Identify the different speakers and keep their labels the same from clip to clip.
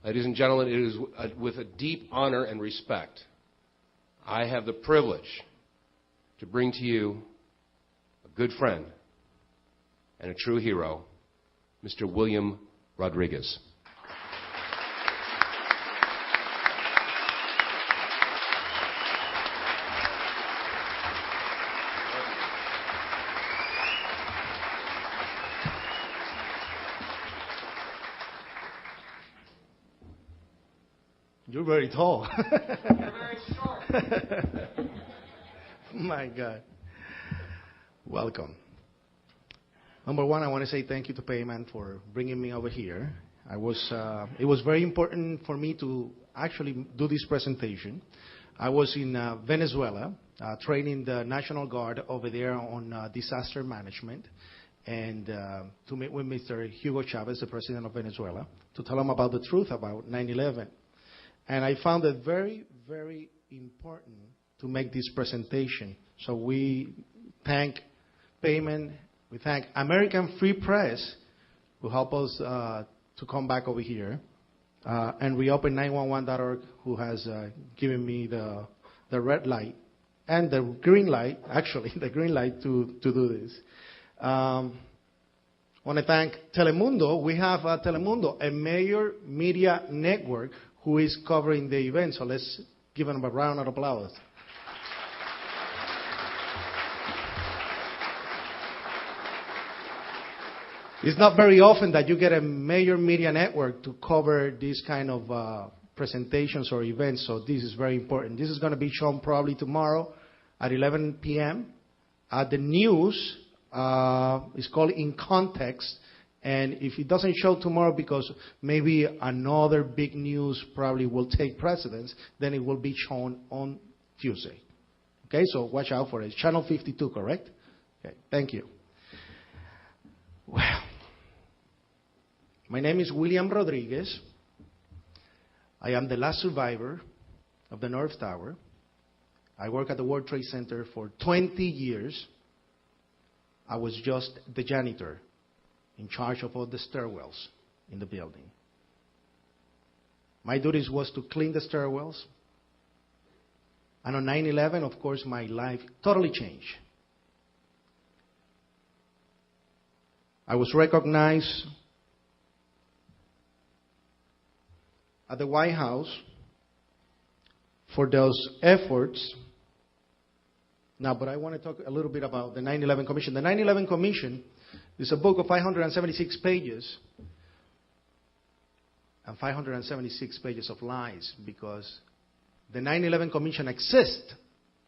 Speaker 1: Ladies and gentlemen, it is with a deep honor and respect I have the privilege to bring to you a good friend and a true hero, Mr. William Rodriguez.
Speaker 2: You're very tall.
Speaker 1: You're very short.
Speaker 2: My God. Welcome. Number one, I want to say thank you to Payman for bringing me over here. It was very important for me to actually do this presentation. I was in Venezuela training the National Guard over there on disaster management, and to meet with Mr. Hugo Chavez, the president of Venezuela, to tell him about the truth about 9/11. And I found it very, very important to make this presentation. So we thank Payman, we thank American Free Press, who helped us to come back over here, and reopen911.org, who has given me the red light and the green light, actually, the green light to do this. I want to thank Telemundo. We have Telemundo, a major media network who is covering the event. So let's give them a round of applause. It's not very often that you get a major media network to cover these kind of presentations or events, so this is very important. This is going to be shown probably tomorrow at 11 p.m. The news is called In Context. And if it doesn't show tomorrow because maybe another big news probably will take precedence, then it will be shown on Tuesday. Okay, so watch out for it. It's channel 52, correct? Okay, thank you. Well, my name is William Rodriguez. I am the last survivor of the North Tower. I work at the World Trade Center for 20 years. I was just the janitor in charge of all the stairwells in the building. My duties was to clean the stairwells. And on 9/11, of course, my life totally changed. I was recognized at the White House for those efforts. Now, but I want to talk a little bit about the 9/11 Commission. The 9/11 Commission is a book of 576 pages and 576 pages of lies, because the 9/11 Commission exists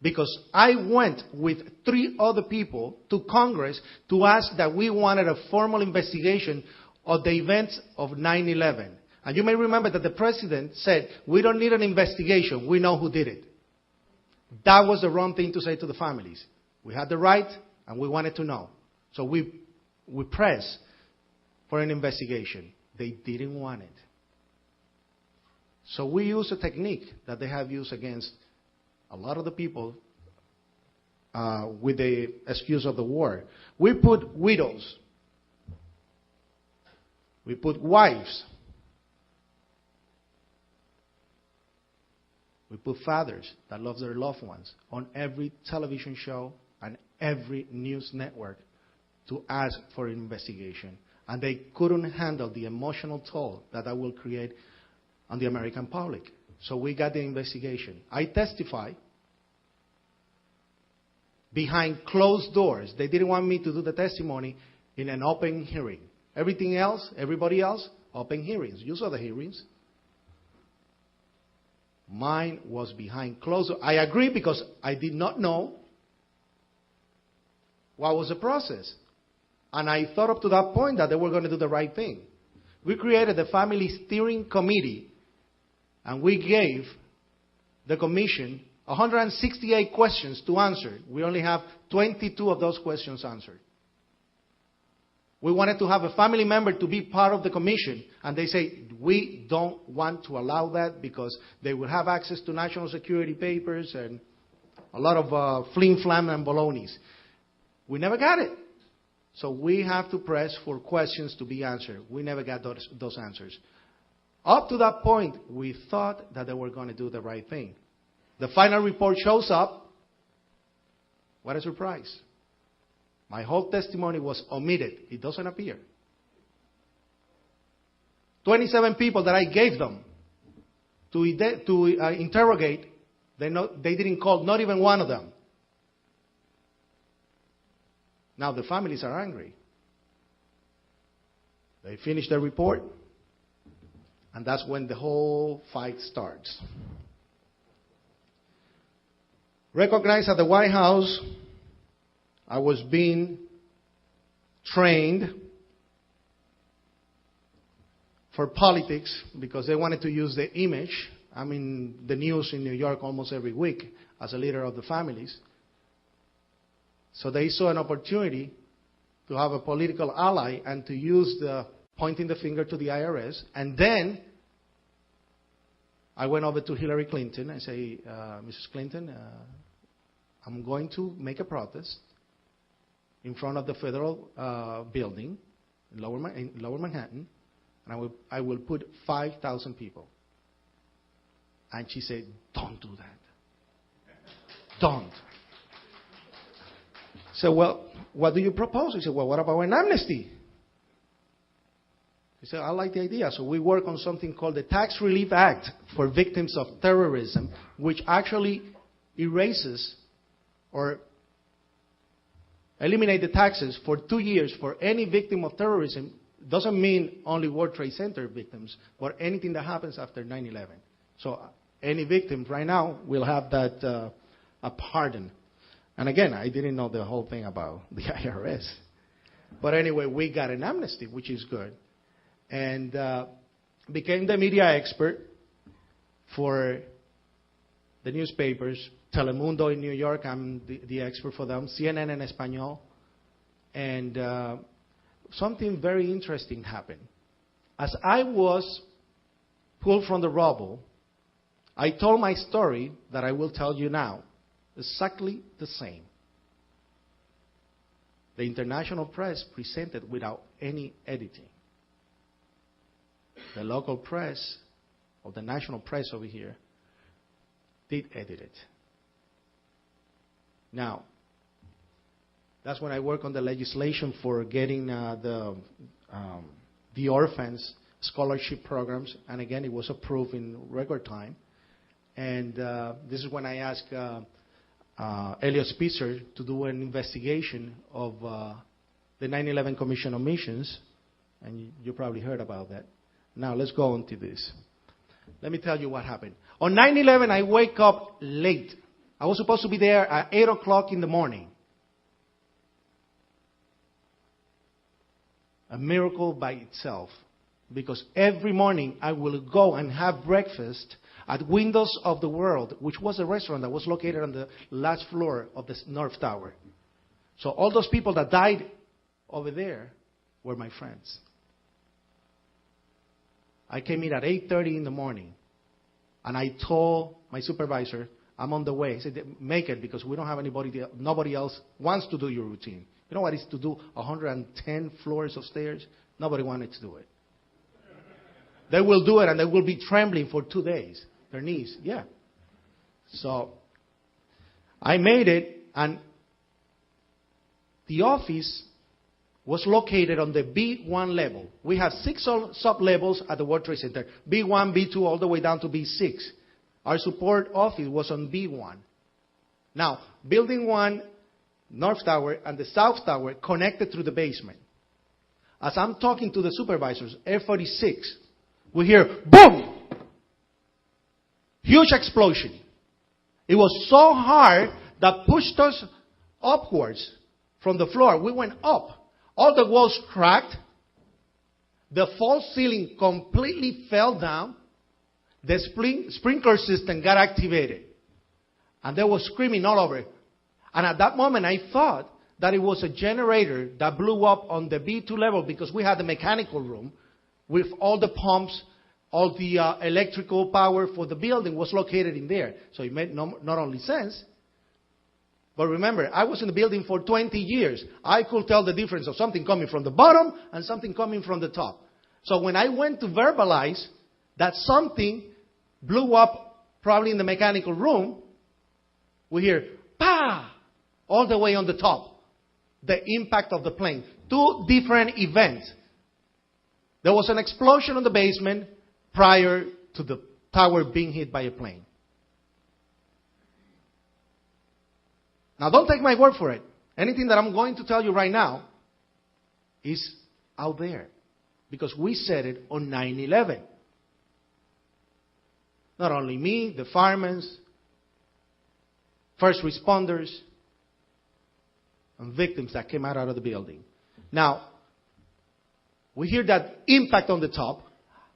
Speaker 2: because I went with 3 other people to Congress to ask that we wanted a formal investigation of the events of 9/11. And you may remember that the president said, we don't need an investigation, we know who did it. That was the wrong thing to say to the families. We had the right and we wanted to know. So we pressed for an investigation. They didn't want it. So we used a technique that they have used against a lot of the people with the excuse of the war. We put widows. We put wives. We put fathers that love their loved ones on every television show and every news network to ask for an investigation. And they couldn't handle the emotional toll that will create on the American public. So we got the investigation. I testified behind closed doors. They didn't want me to do the testimony in an open hearing. Everything else, everybody else, open hearings. You saw the hearings. Mine was behind closed doors. I agree because I did not know what was the process. And I thought up to that point that they were going to do the right thing. We created the Family Steering Committee, and we gave the commission 168 questions to answer. We only have 22 of those questions answered. We wanted to have a family member to be part of the commission, and they say, we don't want to allow that because they will have access to national security papers and a lot of flim-flam and balonies. We never got it. So we have to press for questions to be answered. We never got those answers. Up to that point, we thought that they were going to do the right thing. The final report shows up. What a surprise. My whole testimony was omitted. It doesn't appear. 27 people that I gave them to interrogate, they didn't call, not even one of them. Now the families are angry. They finish their report, and that's when the whole fight starts. Recognized at the White House, I was being trained for politics because they wanted to use the image. I'm in the news in New York almost every week as a leader of the families. So they saw an opportunity to have a political ally and to use the pointing the finger to the IRS. And then I went over to Hillary Clinton and say, Mrs. Clinton, I'm going to make a protest in front of the federal building in Lower Manhattan, and I will put 5,000 people. And she said, don't do that. Don't. So, well, what do you propose? I said, well, what about an amnesty? He said, I like the idea. So we work on something called the Tax Relief Act for Victims of Terrorism, which actually erases or eliminate the taxes for 2 years for any victim of terrorism. Doesn't mean only World Trade Center victims, but anything that happens after 9/11. So any victim right now will have that a pardon. And again, I didn't know the whole thing about the IRS. But anyway, we got an amnesty, which is good. And became the media expert for the newspapers. Telemundo in New York, I'm the expert for them. CNN en Español. And something very interesting happened. As I was pulled from the rubble, I told my story that I will tell you now. Exactly the same. The international press presented without any editing. The local press, or the national press over here, did edit it. Now, that's when I work on the legislation for getting the orphans scholarship programs. And again, it was approved in record time. And this is when I asked Elliot Spitzer to do an investigation of the 9/11 Commission omissions. And you probably heard about that. Now, let's go on to this. Let me tell you what happened. On 9/11, I wake up late. I was supposed to be there at 8 o'clock in the morning. A miracle by itself. Because every morning I will go and have breakfast at Windows of the World, which was a restaurant that was located on the last floor of the North Tower. So all those people that died over there were my friends. I came in at 8:30 in the morning, and I told my supervisor, I'm on the way. He said, make it, because we don't have nobody else wants to do your routine. You know what it's to do 110 floors of stairs? Nobody wanted to do it. They will do it, and they will be trembling for 2 days. Their knees, yeah. So I made it, and the office was located on the B1 level. We have 6 sub-levels at the World Trade Center. B1, B2, all the way down to B6. Our support office was on B1. Now, Building 1, North Tower, and the South Tower connected through the basement. As I'm talking to the supervisors, F-46, we hear, boom! Huge explosion. It was so hard that pushed us upwards from the floor. We went up. All the walls cracked. The false ceiling completely fell down. The sprinkler system got activated. And there was screaming all over. And at that moment, I thought that it was a generator that blew up on the B2 level, because we had the mechanical room with all the pumps, all the electrical power for the building was located in there. So it made not only sense, but remember, I was in the building for 20 years. I could tell the difference of something coming from the bottom and something coming from the top. So when I went to verbalize that something blew up probably in the mechanical room. We hear, pa, all the way on the top. The impact of the plane. Two different events. There was an explosion in the basement prior to the tower being hit by a plane. Now, don't take my word for it. Anything that I'm going to tell you right now is out there. Because we said it on 9/11. Not only me, the firemen, first responders, and victims that came out of the building. Now, we hear that impact on the top,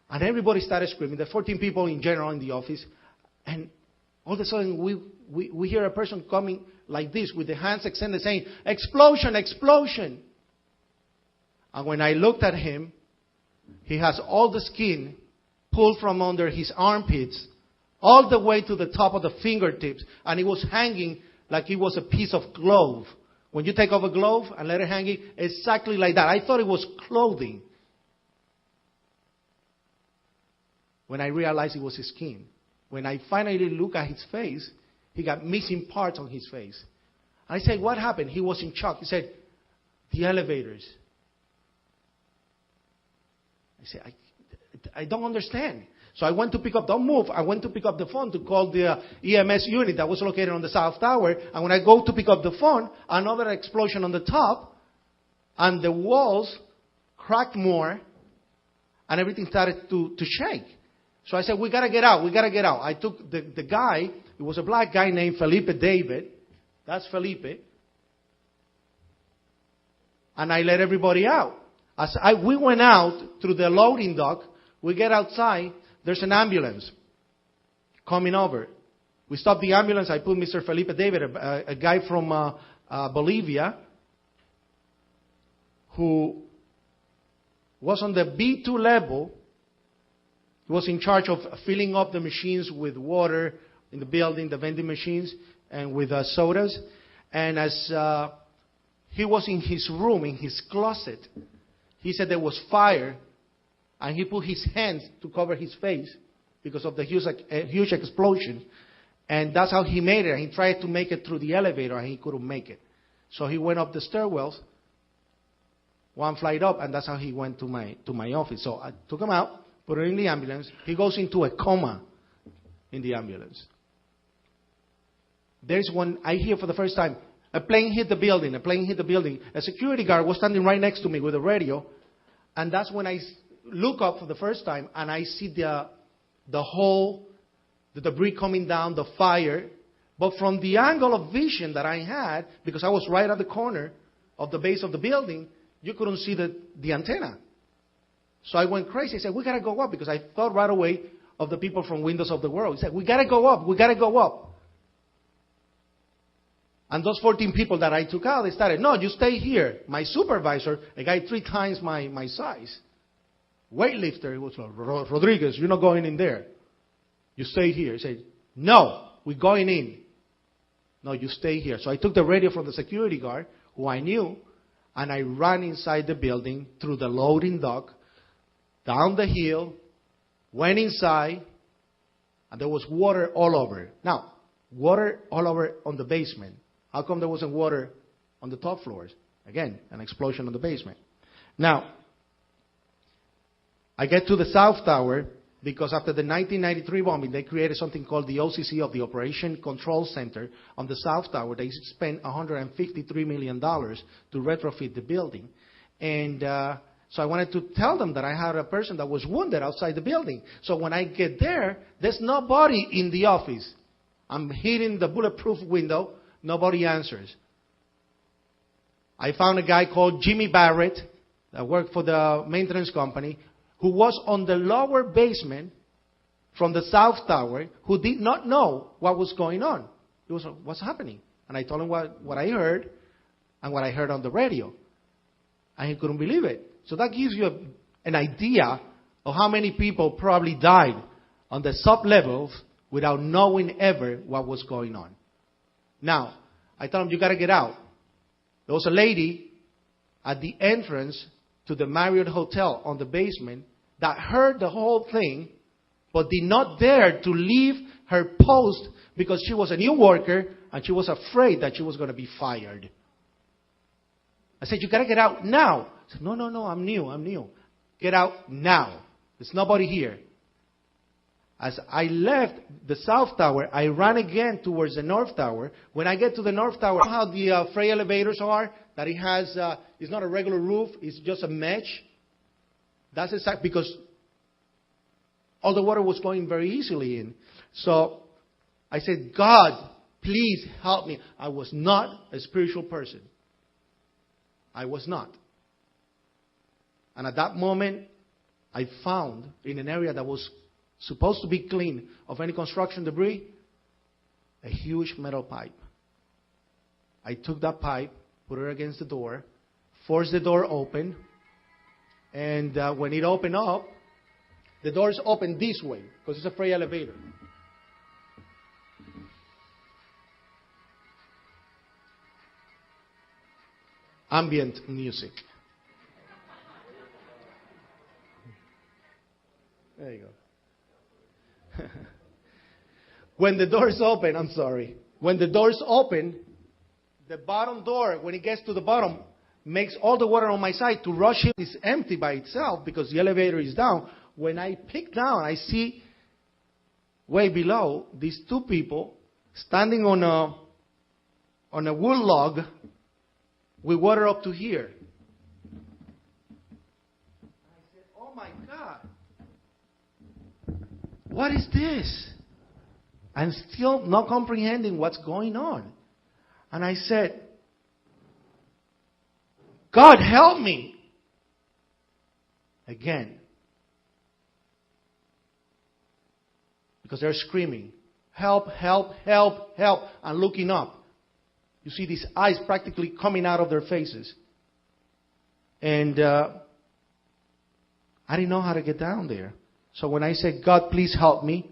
Speaker 2: and everybody started screaming. There are 14 people in general in the office, and all of a sudden we hear a person coming like this with the hands extended saying, explosion, explosion. And when I looked at him, he has all the skin pulled from under his armpits all the way to the top of the fingertips, and it was hanging like it was a piece of glove. When you take off a glove and let it hang, exactly like that. I thought it was clothing. When I realized it was his skin. When I finally looked at his face, he got missing parts on his face. I said, what happened? He was in shock. He said, the elevators. I said, I don't understand. So I went to pick up, don't move, I went to pick up the phone to call the EMS unit that was located on the South Tower. And when I go to pick up the phone, another explosion on the top, and the walls cracked more, and everything started to shake. So I said, we got to get out, we got to get out. I took the guy, it was a black guy named Felipe David. That's Felipe. And I let everybody out. We went out through the loading dock. We get outside. There's an ambulance coming over. We stopped the ambulance. I put Mr. Felipe David, a guy from Bolivia, who was on the B2 level. He was in charge of filling up the machines with water in the building, the vending machines, and with sodas. And as he was in his room, in his closet, he said there was fire. And he put his hands to cover his face because of the huge explosion. And that's how he made it. He tried to make it through the elevator, and he couldn't make it. So he went up the stairwells, one flight up, and that's how he went to my office. So I took him out, put him in the ambulance. He goes into a coma in the ambulance. There's one, I hear for the first time, a plane hit the building, a plane hit the building. A security guard was standing right next to me with a radio. And that's when I look up for the first time, and I see the debris coming down, the fire. But from the angle of vision that I had, because I was right at the corner of the base of the building, you couldn't see the antenna. So I went crazy. I said, we got to go up, because I thought right away of the people from Windows of the World. He said, we got to go up, we got to go up. And those 14 people that I took out, they started, no, you stay here. My supervisor, a guy 3 times my size, weightlifter, he was like, Rodriguez, you're not going in there. You stay here. He said, no, we're going in. No, you stay here. So I took the radio from the security guard, who I knew, and I ran inside the building through the loading dock, down the hill, went inside, and there was water all over. Now, water all over on the basement. How come there wasn't water on the top floors? Again, an explosion on the basement. Now, I get to the South Tower because after the 1993 bombing, they created something called the OCC, of the Operation Control Center, on the South Tower. They spent $153 million to retrofit the building. And so I wanted to tell them that I had a person that was wounded outside the building. So when I get there, there's nobody in the office. I'm hitting the bulletproof window. Nobody answers. I found a guy called Jimmy Barrett that worked for the maintenance company, who was on the lower basement from the South Tower, who did not know what was going on. He was like, what's happening? And I told him what I heard and what I heard on the radio. And he couldn't believe it. So that gives you an idea of how many people probably died on the sub-levels without knowing ever what was going on. Now, I told him, you got to get out. There was a lady at the entrance to the Marriott Hotel on the basement that heard the whole thing but did not dare to leave her post because she was a new worker and she was afraid that she was going to be fired. I said, you got to get out now. I said, no, I'm new. Get out now. There's nobody here. As I left the South Tower, I ran again towards the North Tower. When I get to the North Tower, you know how the freight elevators are? That it has, it's not a regular roof, it's just a mesh. That's exactly because all the water was going very easily in. So I said, God, please help me. I was not a spiritual person. I was not. And at that moment, I found in an area that was supposed to be clean of any construction debris, a huge metal pipe. I took that pipe, put it against the door, forced the door open, and when it opened up, the doors opened this way, because it's a freight elevator. Ambient music. There you go. When the doors open, when the doors open, the bottom door, when it gets to the bottom, makes all the water on my side to rush in. It's empty by itself because the elevator is down. When I pick down, I see way below these two people standing on a wood log with water up to here. I said, oh my God, what is this? I'm still not comprehending what's going on. And I said, God, help me. Again. Because they're screaming, help, help, help, help, and looking up. You see these eyes practically coming out of their faces. And I didn't know how to get down there. So when I said, God, please help me,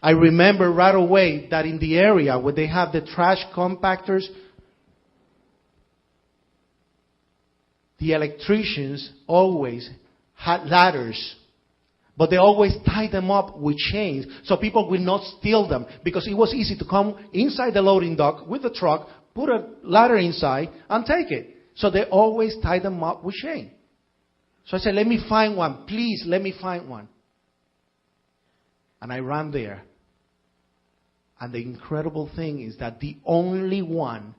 Speaker 2: I remember right away that in the area where they have the trash compactors, the electricians always had ladders. But they always tied them up with chains so people will not steal them. Because it was easy to come inside the loading dock with the truck, put a ladder inside, and take it. So they always tied them up with chain. So I said, let me find one. Please, let me find one. And I ran there. And the incredible thing is that the only one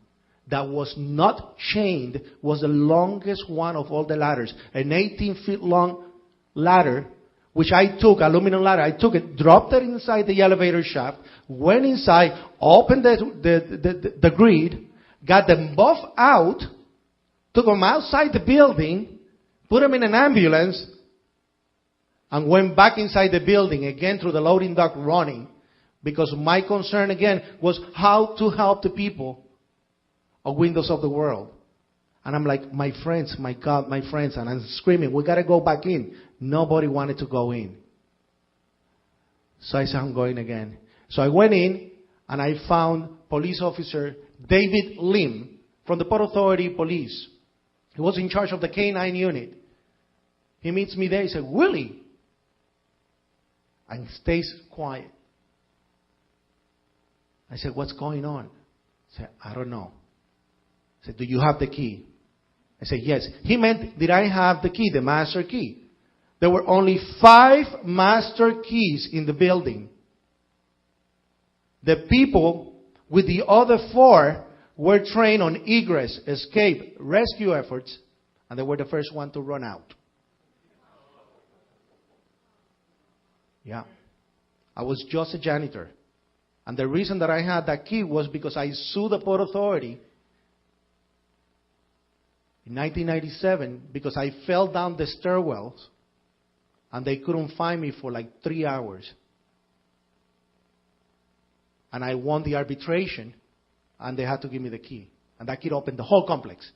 Speaker 2: that was not chained was the longest one of all the ladders. An 18-feet long ladder, which I took, aluminum ladder. I took it, dropped it inside the elevator shaft, went inside, opened the grid, got them both out, took them outside the building, put them in an ambulance, and went back inside the building again through the loading dock running. Because my concern again was how to help the people of Windows of the World. And I'm like, my friends, my God, my friends. And I'm screaming, we got to go back in. Nobody wanted to go in. So I said, I'm going again. So I went in and I found police officer David Lim from the Port Authority Police. He was in charge of the K-9 unit. He meets me there. He said, Willie. And stays quiet. I said, what's going on? He said, I don't know. I said, do you have the key? I said, yes. He meant, did I have the key, the master key? There were only 5 master keys in the building. The people with the other 4 were trained on egress, escape, rescue efforts, and they were the first one to run out. Yeah. I was just a janitor. And the reason that I had that key was because I sued the Port Authority in 1997 because I fell down the stairwells and they couldn't find me for like 3 hours. And I won the arbitration and they had to give me the key. And that key opened the whole complex.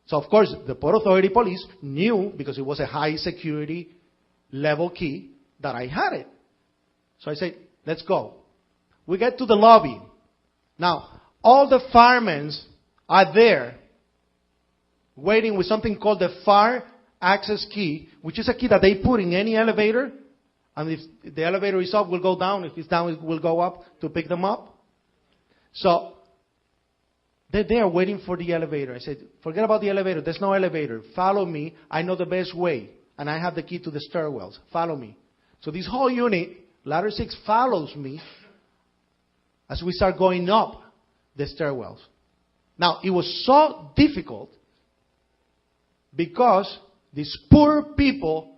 Speaker 2: So of course the Port Authority Police knew, because it was a high security level key, that I had it. So I said, let's go. We get to the lobby. Now, all the firemen are there waiting with something called the fire access key, which is a key that they put in any elevator. And if the elevator is up, we'll go down. If it's down, it will go up to pick them up. So they're there waiting for the elevator. I said, forget about the elevator. There's no elevator. Follow me. I know the best way. And I have the key to the stairwells. Follow me. So this whole unit, ladder 6, follows me as we start going up the stairwells. Now, it was so difficult because these poor people,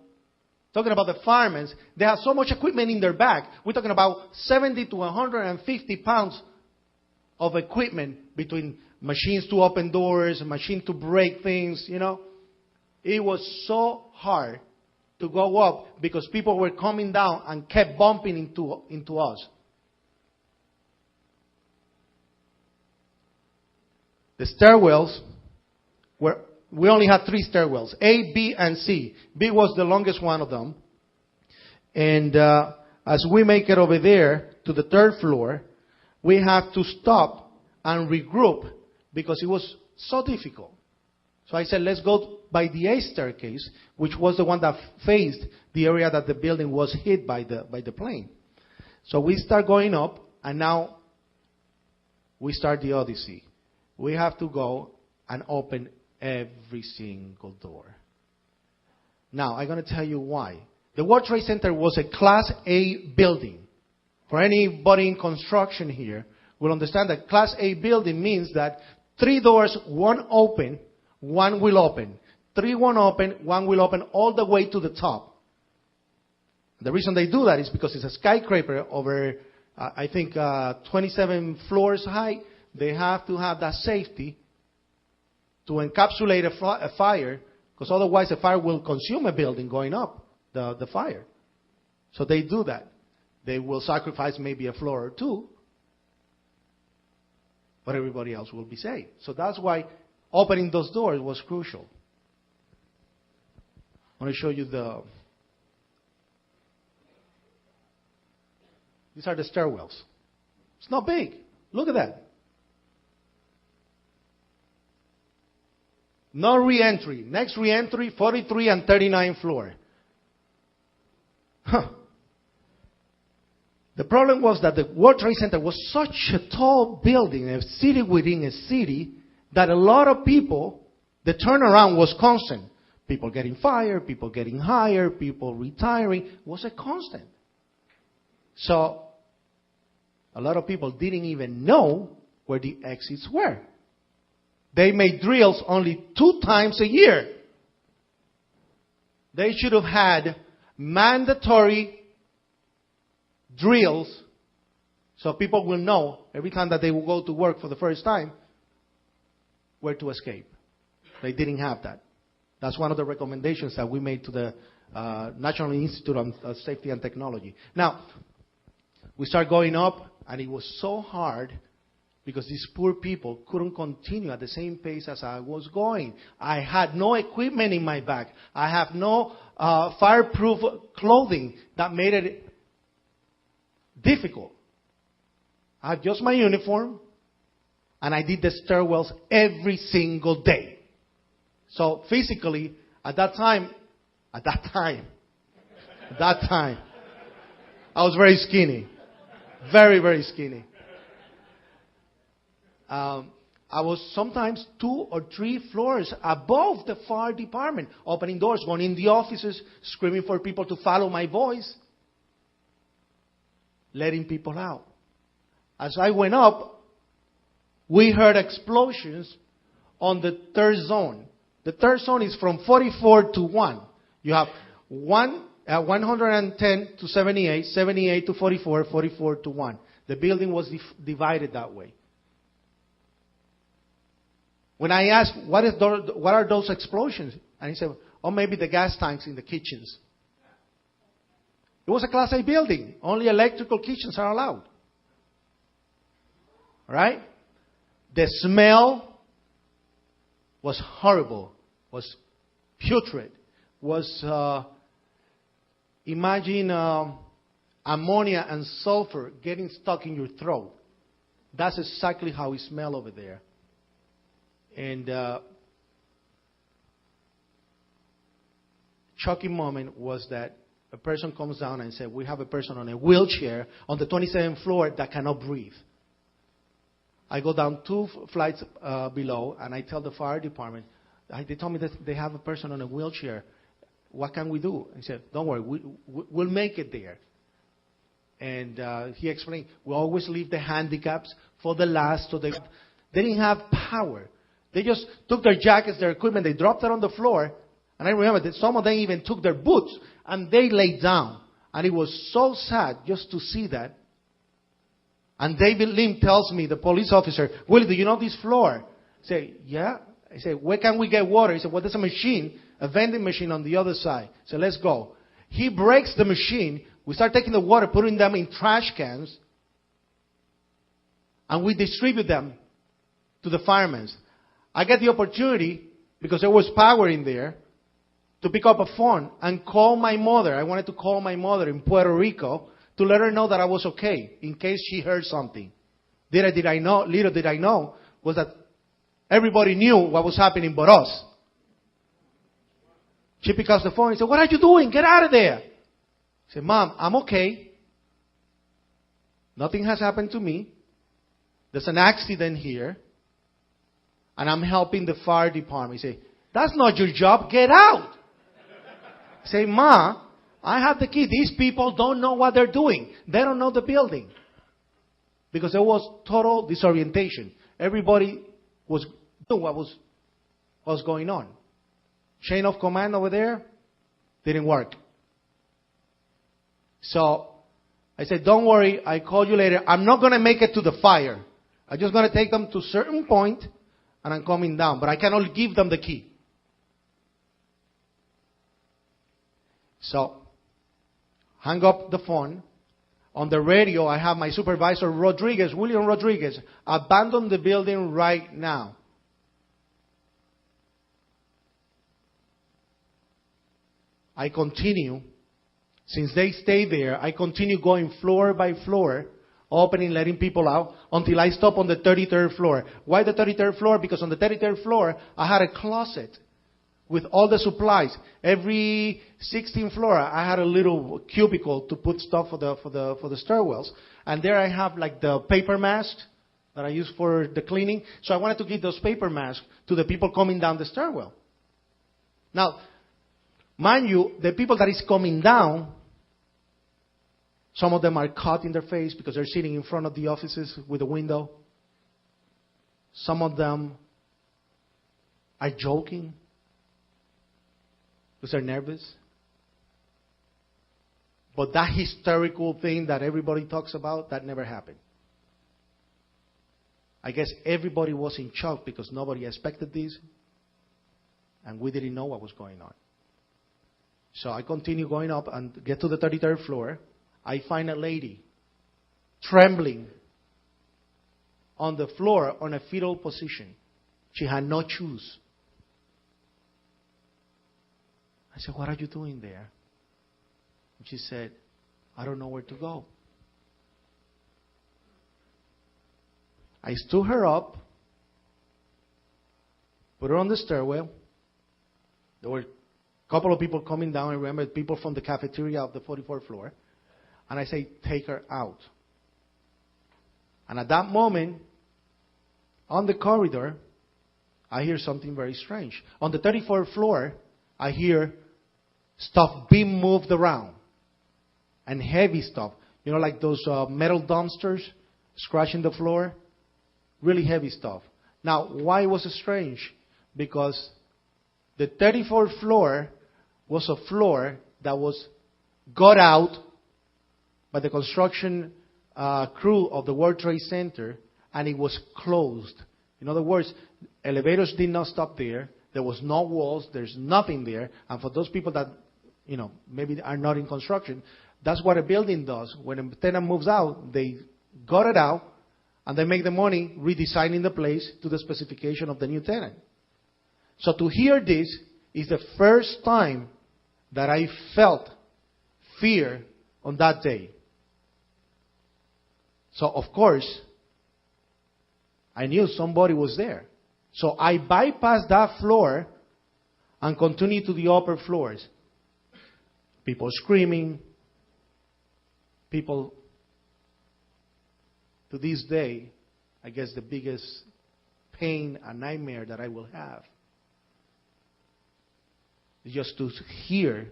Speaker 2: talking about the firemen, they have so much equipment in their back. We're talking about 70 to 150 pounds of equipment between machines to open doors, machines to break things, you know. It was so hard to go up because people were coming down and kept bumping into us. The stairwells we only had 3 stairwells, A, B, and C. B was the longest one of them. And as we make it over there to the 3rd floor, we have to stop and regroup because it was so difficult. So I said, let's go by the A staircase, which was the one that faced the area that the building was hit by the plane. So we start going up, and now we start the odyssey. We have to go and open every single door. Now, I'm going to tell you why. The World Trade Center was a Class A building. For anybody in construction here will understand that Class A building means that 3 doors, 1 open, 1 will open. 3 won't open, 1 will open all the way to the top. The reason they do that is because it's a skyscraper over, I think, 27 floors high. They have to have that safety to encapsulate a fire, because otherwise a fire will consume a building going up, the fire. So they do that. They will sacrifice maybe a floor or 2, but everybody else will be safe. So that's why opening those doors was crucial. I want to show you these are the stairwells. It's not big. Look at that. No re-entry. Next re-entry, 43 and 39 floor. The problem was that the World Trade Center was such a tall building, a city within a city, that a lot of people, the turnaround was constant. People getting fired, people getting hired, people retiring, was a constant. So, a lot of people didn't even know where the exits were. They made drills only 2 times a year. They should have had mandatory drills so people will know every time that they will go to work for the first time where to escape. They didn't have that. That's one of the recommendations that we made to the National Institute of Safety and Technology. Now, we start going up, and it was so hard because these poor people couldn't continue at the same pace as I was going. I had no equipment in my back. I have no fireproof clothing that made it difficult. I had just my uniform, and I did the stairwells every single day. So physically, at that time, I was very skinny. Very, very skinny. I was sometimes 2 or 3 floors above the fire department, opening doors, going in the offices, screaming for people to follow my voice, letting people out. As I went up, we heard explosions on the 3rd zone. The 3rd zone is from 44 to 1. You have 110 to 78, 78 to 44, 44 to 1. The building was divided that way. When I asked, what are those explosions? And he said, oh, maybe the gas tanks in the kitchens. It was a Class A building. Only electrical kitchens are allowed. All right? The smell was horrible, was putrid, was, imagine ammonia and sulfur getting stuck in your throat. That's exactly how it smelled over there. And shocking moment was that a person comes down and said, we have a person on a wheelchair on the 27th floor that cannot breathe. I go down 2 flights below, and I tell the fire department, they told me that they have a person on a wheelchair. What can we do? He said, don't worry, we'll make it there. And he explained, we always leave the handicaps for the last. So they didn't have power. They just took their jackets, their equipment, they dropped it on the floor. And I remember that some of them even took their boots and they laid down. And it was so sad just to see that. And David Lim tells me, the police officer, Willie, do you know this floor? I say, yeah. I say, where can we get water? He said, well, there's a machine, a vending machine on the other side. So let's go. He breaks the machine. We start taking the water, putting them in trash cans. And we distribute them to the firemen. I get the opportunity, because there was power in there, to pick up a phone and call my mother. I wanted to call my mother in Puerto Rico to let her know that I was okay, in case she heard something. Little did I know was that everybody knew what was happening but us. She picked up the phone and said, what are you doing? Get out of there. I said, Mom, I'm okay. Nothing has happened to me. There's an accident here. And I'm helping the fire department. He said, that's not your job. Get out. I say, Ma, I have the key. These people don't know what they're doing. They don't know the building. Because there was total disorientation. Everybody was doing what was going on. Chain of command over there didn't work. So I said, don't worry, I call you later. I'm not going to make it to the fire. I'm just going to take them to a certain point and I'm coming down. But I cannot give them the key. So, hang up the phone. On the radio, I have my supervisor, William Rodriguez, abandon the building right now. I continue. Since they stay there, I continue going floor by floor, opening, letting people out, until I stop on the 33rd floor. Why the 33rd floor? Because on the 33rd floor, I had a closet with all the supplies. Every 16th floor, I had a little cubicle to put stuff for the stairwells. And there I have like the paper mask that I use for the cleaning. So I wanted to give those paper masks to the people coming down the stairwell. Now, mind you, the people that is coming down, some of them are cut in their face because they're sitting in front of the offices with a window. Some of them are joking because they're nervous. But that hysterical thing that everybody talks about, that never happened. I guess everybody was in shock because nobody expected this, and we didn't know what was going on. So I continue going up and get to the 33rd floor. I find a lady trembling on the floor on a fetal position. She had no shoes. I said, what are you doing there? And she said, I don't know where to go. I stood her up, put her on the stairwell. There were a couple of people coming down. I remember people from the cafeteria of the 44th floor. And I say, take her out. And at that moment, on the corridor, I hear something very strange. On the 34th floor, I hear stuff being moved around. And heavy stuff. You know, like those metal dumpsters scratching the floor. Really heavy stuff. Now, why was it strange? Because the 34th floor was a floor that was got out by the construction crew of the World Trade Center, and it was closed. In other words, elevators did not stop there. There was no walls. There's nothing there. And for those people that, you know, maybe are not in construction, that's what a building does. When a tenant moves out, they got it out, and they make the money redesigning the place to the specification of the new tenant. So to hear this is the first time that I felt fear on that day. So, of course, I knew somebody was there. So I bypassed that floor and continued to the upper floors. People screaming. People, to this day, I guess the biggest pain and nightmare that I will have is just to hear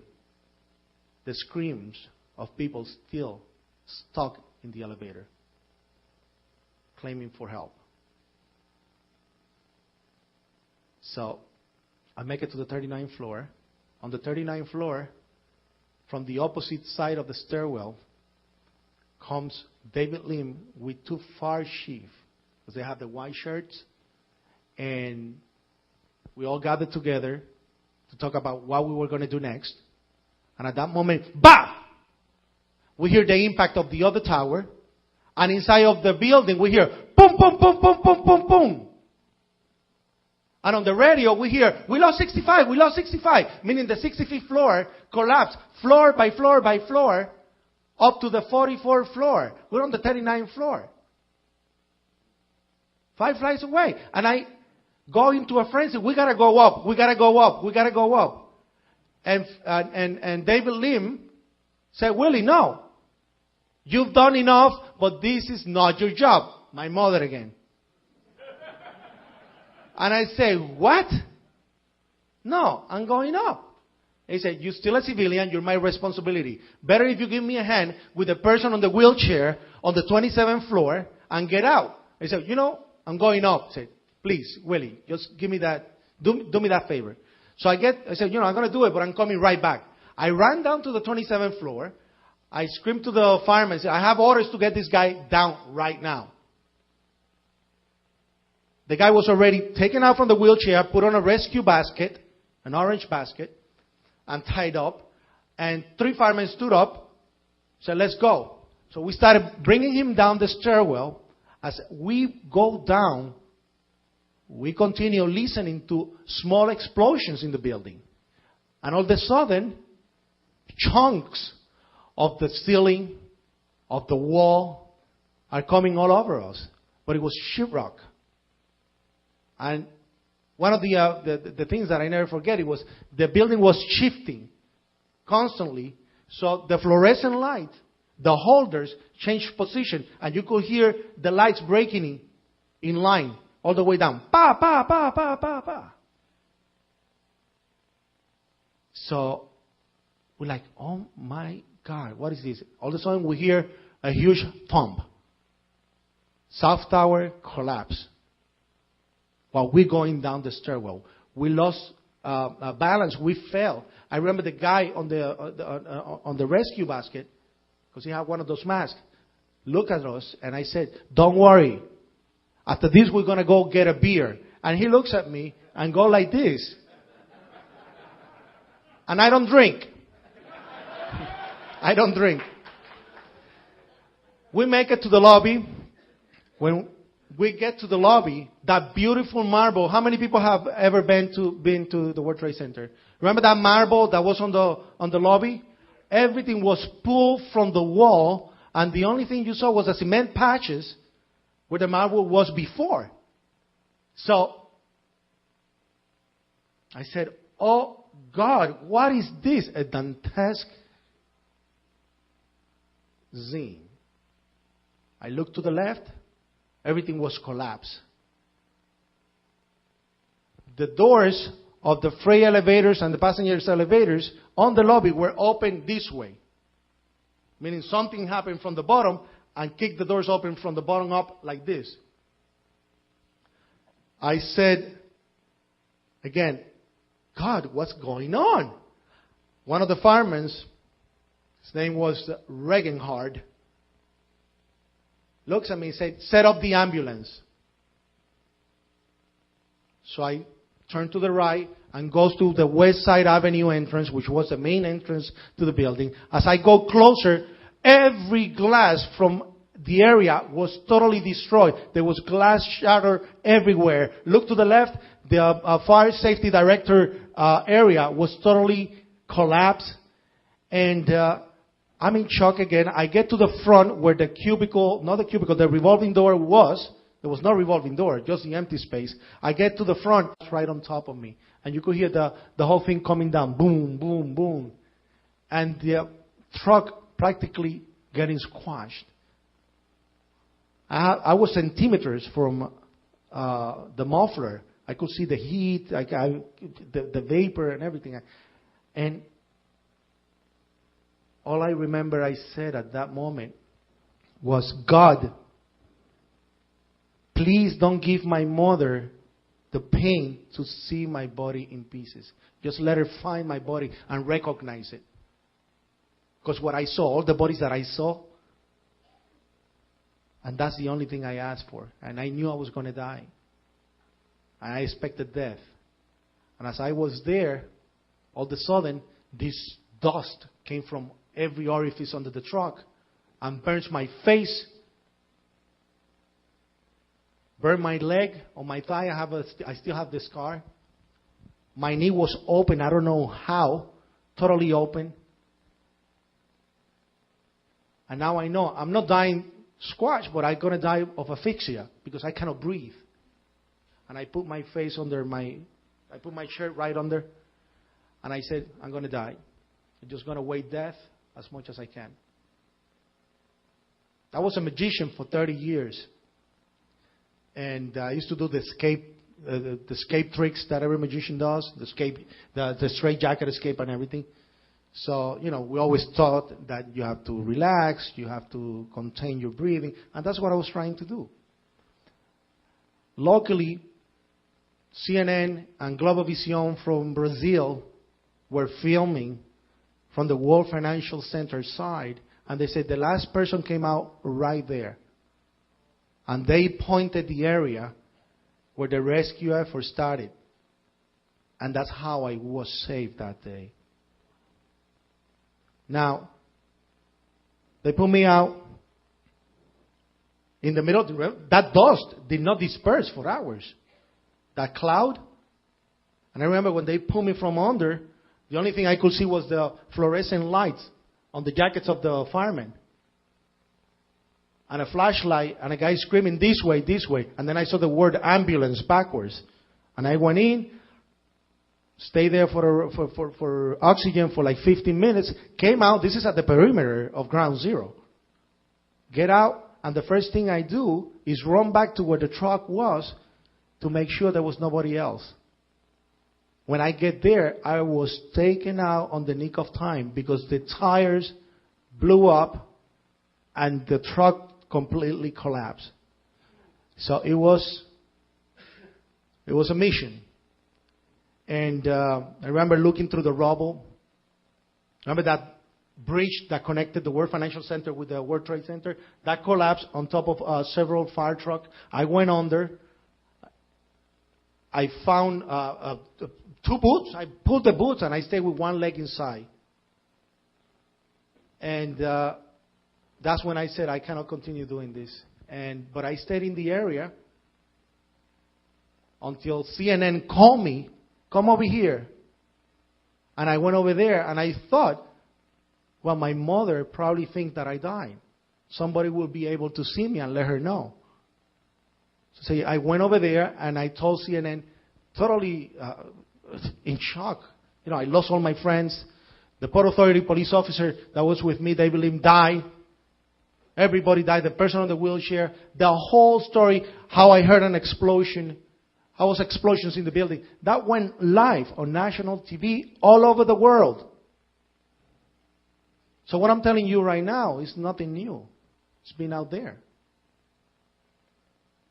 Speaker 2: the screams of people still stuck in the elevator, claiming for help. So I make it to the 39th floor. On the 39th floor, from the opposite side of the stairwell, comes David Lim with two fire chiefs, because they have the white shirts, and we all gathered together to talk about what we were going to do next. And at that moment, bah! We hear the impact of the other tower, and inside of the building we hear boom, boom, boom, boom, boom, boom, boom. And on the radio we hear, we lost 65, we lost 65, meaning the 65th floor collapsed, floor by floor by floor, up to the 44th floor. We're on the 39th floor. 5 flights away. And I go into a frenzy. We got to go up. We got to go up. We got to go up. And David Lim said, Willie, no. You've done enough, but this is not your job. My mother again. And I say, what? No, I'm going up. He said, you're still a civilian, you're my responsibility. Better if you give me a hand with the person on the wheelchair on the 27th floor and get out. He said, I'm going up. I said, please, Willie, just give me that, do me that favor. So I said, I'm going to do it, but I'm coming right back. I ran down to the 27th floor. I screamed to the fireman, I said, I have orders to get this guy down right now. The guy was already taken out from the wheelchair, put on a rescue basket, an orange basket, and tied up. And 3 firemen stood up, said, let's go. So we started bringing him down the stairwell. As we go down, we continue listening to small explosions in the building. And all of a sudden, chunks of the ceiling, of the wall, are coming all over us. But it was sheetrock. And one of the things that I never forget, it was the building was shifting constantly. So the fluorescent light, the holders changed position, and you could hear the lights breaking in line all the way down. Pa, pa, pa, pa, pa, pa. So we're like, oh my God, what is this? All of a sudden we hear a huge thump. South Tower collapsed. While we're going down the stairwell, we lost balance. We fell. I remember the guy on the rescue basket, because he had one of those masks, looked at us, and I said, don't worry. After this, we're going to go get a beer. And he looks at me and go like this. And I don't drink. I don't drink. We make it to the lobby. When we get to the lobby, that beautiful marble. How many people have ever been to the World Trade Center? Remember that marble that was on the lobby? Everything was pulled from the wall, and the only thing you saw was the cement patches where the marble was before. So I said, oh God, what is this? A Dantesque scene. I looked to the left. Everything was collapsed. The doors of the freight elevators and the passengers elevators on the lobby were open this way. Meaning something happened from the bottom and kicked the doors open from the bottom up like this. I said, again, God, what's going on? One of the firemen, his name was Regenhard, looks at me and said, set up the ambulance. So I turned to the right and goes to the West Side Avenue entrance, which was the main entrance to the building. As I go closer, every glass from the area was totally destroyed. There was glass shattered everywhere. Look to the left, the fire safety director area was totally collapsed. And I'm in shock again. I get to the front where the cubicle, not the cubicle, the revolving door was. There was no revolving door, just the empty space. I get to the front, right on top of me. And you could hear the whole thing coming down. Boom, boom, boom. and the truck practically getting squashed. I was centimeters from the muffler. I could see the heat, the vapor and everything. And all I remember I said at that moment was, God, please don't give my mother the pain to see my body in pieces. Just let her find my body and recognize it. Because what I saw, all the bodies that I saw, and that's the only thing I asked for. And I knew I was going to die. And I expected death. And as I was there, all of a sudden, this dust came from every orifice under the truck and burnt my face, burned my leg. On my thigh, I still have the scar. My knee was open. I don't know how. Totally open. And now I know I'm not dying squash, but I'm going to die of asphyxia because I cannot breathe. And I put my face under I put my shirt right under, and I said, I'm going to die. I'm just going to wait death as much as I can. I was a magician for 30 years. And I used to do the escape tricks that every magician does, the straight jacket escape and everything. So, we always thought that you have to relax, you have to contain your breathing, and that's what I was trying to do. Luckily, CNN and Globovision from Brazil were filming from the World Financial Center side, and they said the last person came out right there. And they pointed the area where the rescue effort started. And that's how I was saved that day. Now, they put me out in the middle of the road. That dust did not disperse for hours. That cloud. And I remember when they pulled me from under, the only thing I could see was the fluorescent lights on the jackets of the firemen. And a flashlight, and a guy screaming, this way, this way. And then I saw the word ambulance backwards. And I went in, stayed there for oxygen for like 15 minutes, came out. This is at the perimeter of Ground Zero. Get out, and the first thing I do is run back to where the truck was to make sure there was nobody else. When I get there, I was taken out on the nick of time because the tires blew up and the truck completely collapsed. So it was a mission. And I remember looking through the rubble. Remember that bridge that connected the World Financial Center with the World Trade Center? That collapsed on top of several fire trucks. I went under. I found 2 boots. I pulled the boots and I stayed with one leg inside. And that's when I said, I cannot continue doing this. But I stayed in the area until CNN called me, come over here. And I went over there and I thought, well, my mother probably thinks that I died. Somebody will be able to see me and let her know. So I went over there and I told CNN, totally in shock. I lost all my friends. The Port Authority police officer that was with me, they believe died. Everybody died. The person on the wheelchair. The whole story, how I heard an explosion. How was explosions in the building. That went live on national TV all over the world. So what I'm telling you right now is nothing new. It's been out there.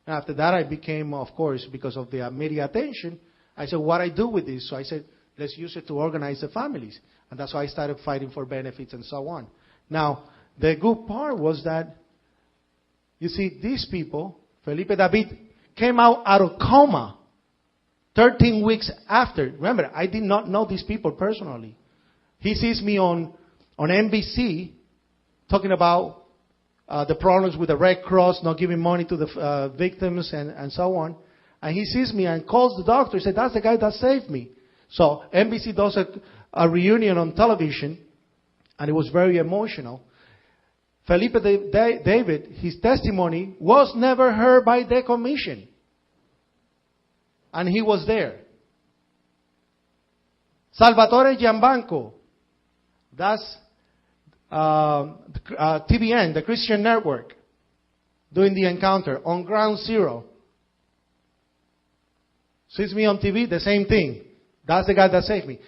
Speaker 2: And after that, I became, of course, because of the media attention, I said, what I do with this? So I said, let's use it to organize the families. And that's why I started fighting for benefits and so on. Now, the good part was that, you see, these people, Felipe David, came out of coma 13 weeks after. Remember, I did not know these people personally. He sees me on NBC talking about the problems with the Red Cross, not giving money to the victims and so on. And he sees me and calls the doctor and said, that's the guy that saved me. So NBC does a reunion on television, and it was very emotional. Felipe David, his testimony was never heard by the commission. And he was there. Salvatore Giambanco, That's TBN, the Christian Network, doing the encounter on Ground Zero. Sees me on TV, the same thing. That's the guy that saved me.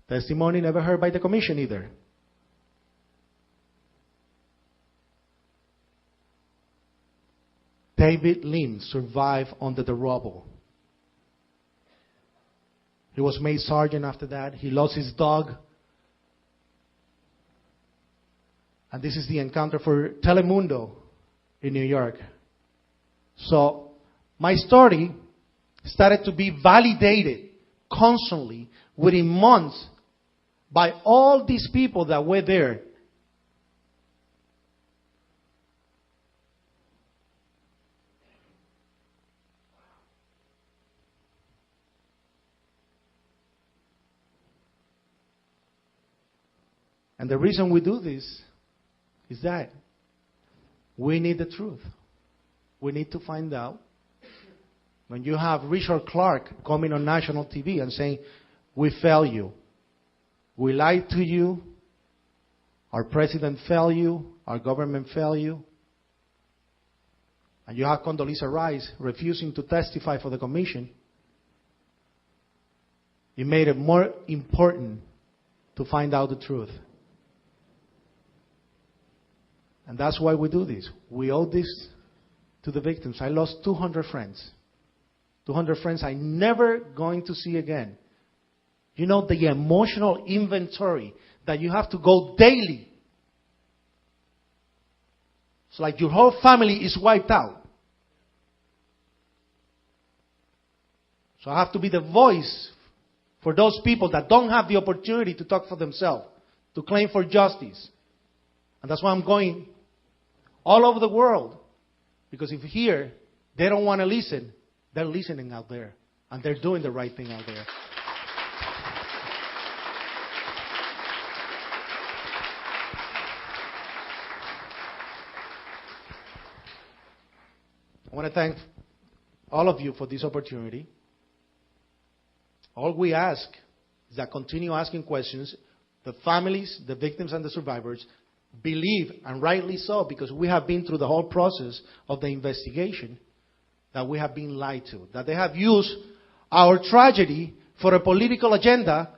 Speaker 2: Testimony never heard by the commission either. David Lim survived under the rubble. He was made sergeant after that. He lost his dog. And this is the encounter for Telemundo in New York. So my story started to be validated constantly within months by all these people that were there. And the reason we do this is that we need the truth. We need to find out. When you have Richard Clark coming on national TV and saying, we failed you. We lied to you. Our president failed you. Our government failed you. And you have Condoleezza Rice refusing to testify for the commission. It made it more important to find out the truth. And that's why we do this. We owe this to the victims. I lost 200 friends. 200 friends I'm never going to see again. You know the emotional inventory that you have to go daily. It's like your whole family is wiped out. So I have to be the voice for those people that don't have the opportunity to talk for themselves, to claim for justice. And that's why I'm going all over the world. Because if here they don't want to listen, they're listening out there. And they're doing the right thing out there. I want to thank all of you for this opportunity. All we ask is that continue asking questions. The families, the victims, and the survivors believe, and rightly so, because we have been through the whole process of the investigation, that we have been lied to. That they have used our tragedy for a political agenda